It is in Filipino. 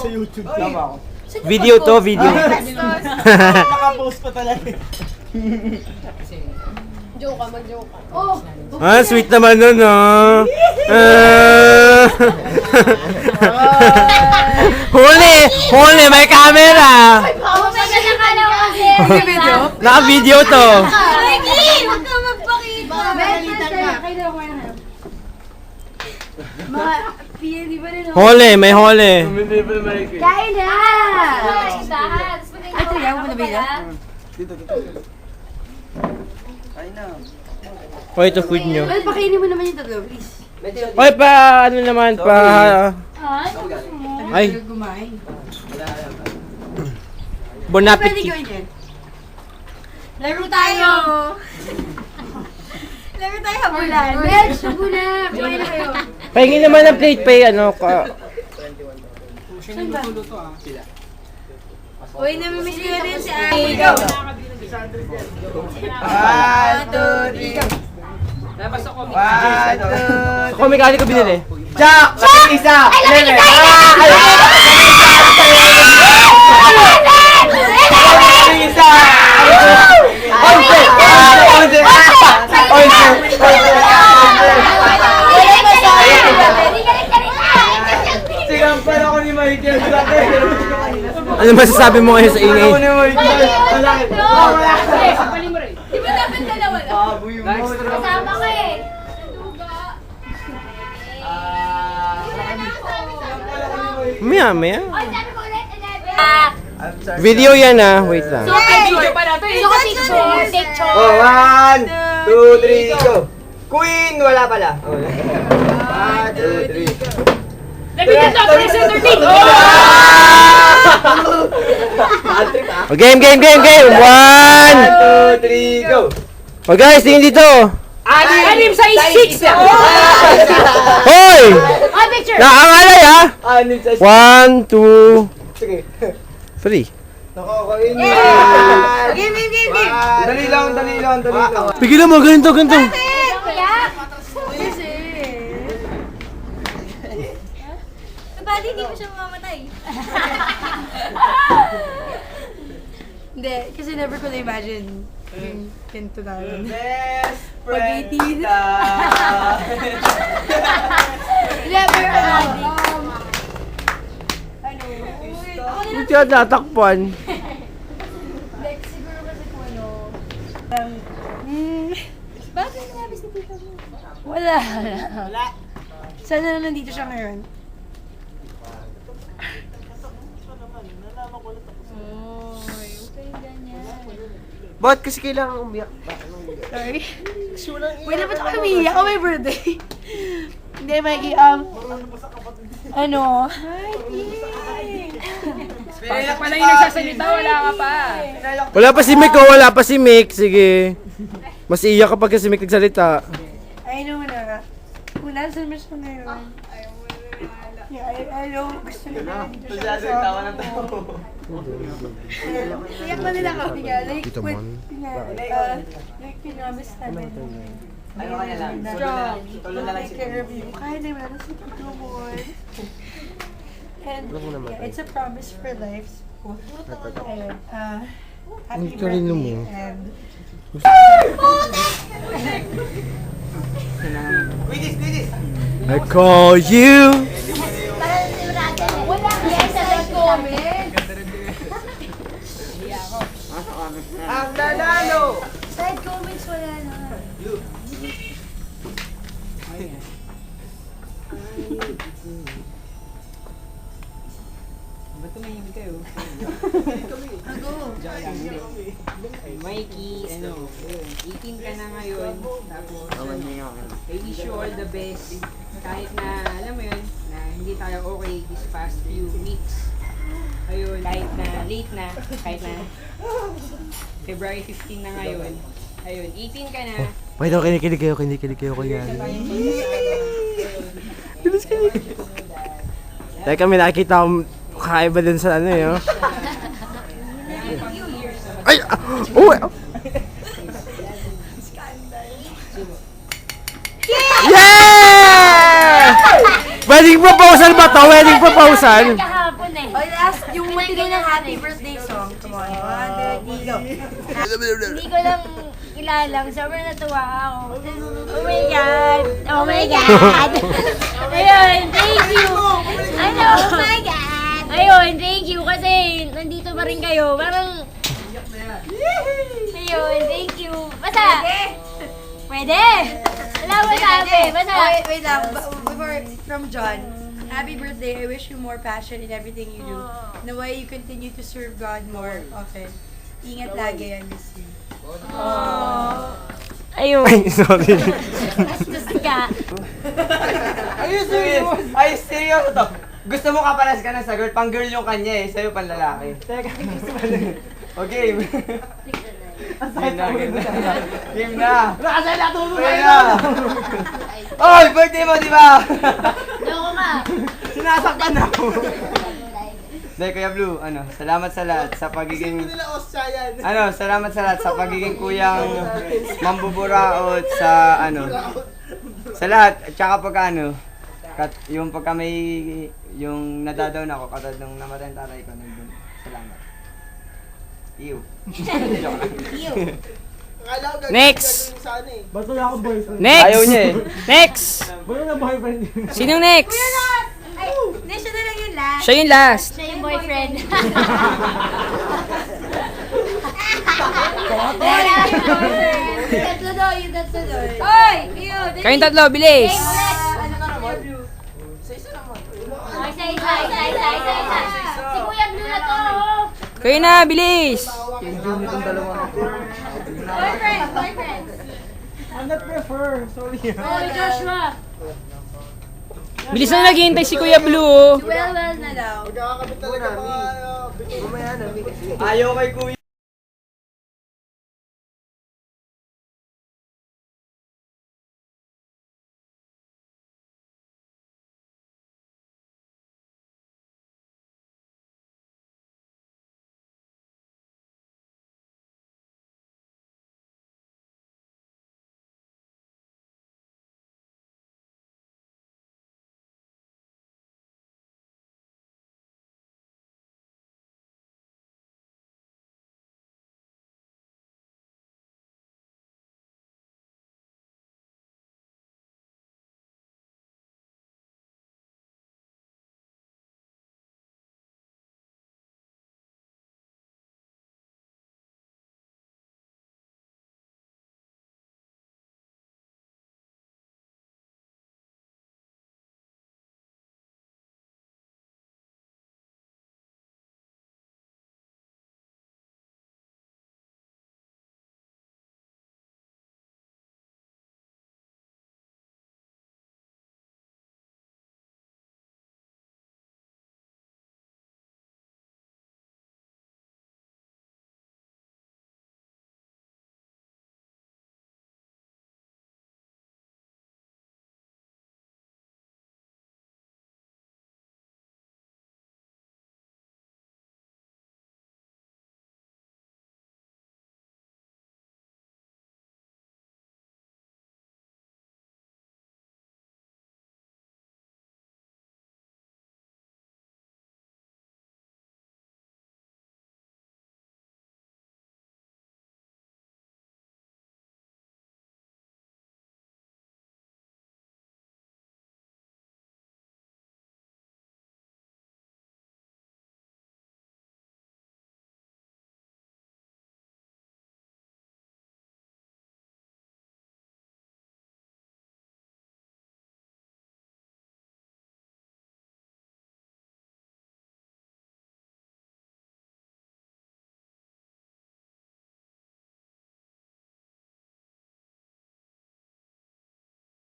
sa YouTube. Tama ako. Video to, video. Naka-post pa talaga. Joke ka, mag-joke ka. Oh! Ah, sweet naman nun, no? Huli, may camera. Oh, may ganang kasi. Video? Naka-video to. Mikey! Huwag ka magpakita. Kayo ako yan. Mga PA, di ba rin? May huli. Kain na! Ito yan, mo na ba yan? Dito. Ay na. O, ito food nyo. Well, pakainin mo naman yung tatlo, please. Oy, ano naman, ay, Gumain. bon Pwede appetit. gawin yan. Laro tayo! Laro tayo habulan. Well, subo na. Kumain na kayo. Pahingin naman ng plate pay, ano ka. Saan ba? Uy, namimiss ko na rin si Ay. Go! 1, 2, 3. Sa comic alley ko binili. Jack! Isa! Lele! Isa! Sigang pala ako ni Michael. Ano masasabi mo ngayon sa ingay? Ako ni Michael. Wala. Di ba dapat dalawa lang? Baboy mo. Kasama ka eh. Maya. Oy, sabi ko ulit, 11. Video yan ah, wait lang. So, picture pa natin. So, picture. Oh, 1, 2, 3, go! Queen! Wala pala. 1, 2, 3, go! Nabigyan to, presenter team. O, game. 1! 1, 2, 3, go! O guys, tingin dito. Anim sa 6. Hoy! Oh, picture. Nakakalay ah! Anim sa 1, 2, Sige. 3. Nakakainis. Game! Dali lang. Pigilan mo, ganito. Kuya. Ba't hindi mo siya mamamatay? Hindi, kasi never ko na-imagine yung ganito namin. Best friend Pag-18. kita. Never, Hindi ka natakpan. like, siguro kasi kung ano, bakit sinabi si tita mo? Wala. Sana na nandito siya ngayon. Bakit kasi kailangan umiyak? Sorry. Wait, ba't ako umiiyak? Oh, my birthday. Hindi, Mikey, ano? Kaya Pala yung nagsasalita, wala ka pa. Wala pa si Mick. Sige. Mas iyak kapag si Mick nagsalita. I know na. Kung nasan mo siya ngayon. Yeah, I know. Gusto nila dito siya Masyadong tawa ng tao. Iyak na nila kami nga. Like, Dito with, man. like, pinamis namin. Ano ka na lang? Strong. Tulo na lang si Take care of you. Kaya naman ang si Tito mo. And yeah, it's a promise for life. Ayun. Happy Ang talino mo. birthday and Quidis! I call you. Wala ka sa comment. Ang nanalo! side comments wala na. Ba't tumahimik kayo? Mikey, 18 ka na ngayon. Tapos, I wish you all the best. Kahit na, alam mo yun, na hindi tayo okay these past few weeks. Ayun, kahit na late na, kahit na February 15 na ngayon. Ayun, 18 ka na. Wait, kinikilig kayo kanya. Teka, may nakikita akong kakaiba din sa ano yun. Ay! Oh! Yeah! Wedding proposal ba to? Wedding proposal? Kahapon eh. happy birthday song. Come on. 1, 2, 3, go. Hindi ko lang kilalang. Sobrang natuwa ako. Oh my God. Oh my God. Ayun, thank you. Ano? Oh my God. Ayun, thank you kasi nandito pa rin kayo. Parang... Ayun, thank you. Basta... Pwede. Wala mo sabi. Basta... Wait lang. Before, from John. Happy birthday. I wish you more passion in everything you do. The way you continue to serve God more often. Ingat lagi. I miss you. Ayun. Ay, sorry. Bastos ka. Ay, seryoso to. Gusto mo kapalas ka na sa girl. Pang girl yung kanya eh. Sa'yo pang lalaki. Okay. Game na, game na. Game na. Nakasaya na tulog Game na. Oy, birthday mo, di ba? Loko ka. Sinasaktan ako. Dahil Kuya Blue, salamat sa lahat sa pagiging... salamat sa lahat sa pagiging kuyang mambuburaot sa sa lahat. At saka pagka yung pagka may, yung nadadaw na ako, katad nung namatay ang tatay ko, nandun. Salamat. Ew. Joke lang. Next! Ba't wala akong boyfriend? Next! Ayaw niya eh. Next! Wala na boyfriend. Sinong next? Ay, hindi siya na lang yung last. Siya yung last. Siya yung boyfriend. Tatlo daw, yung tatlo daw. Oy! Ew! Kayong tatlo, bilis! Ano ka naman? Isa. Si Kuya Blue na to. Oh. Kayo na, bilis! Boyfriend. I'm not prefer. Sorry. Oh, Joshua. Bilis na naghihintay si Kuya Blue, oh. Well na daw. Ayaw kay Kuya.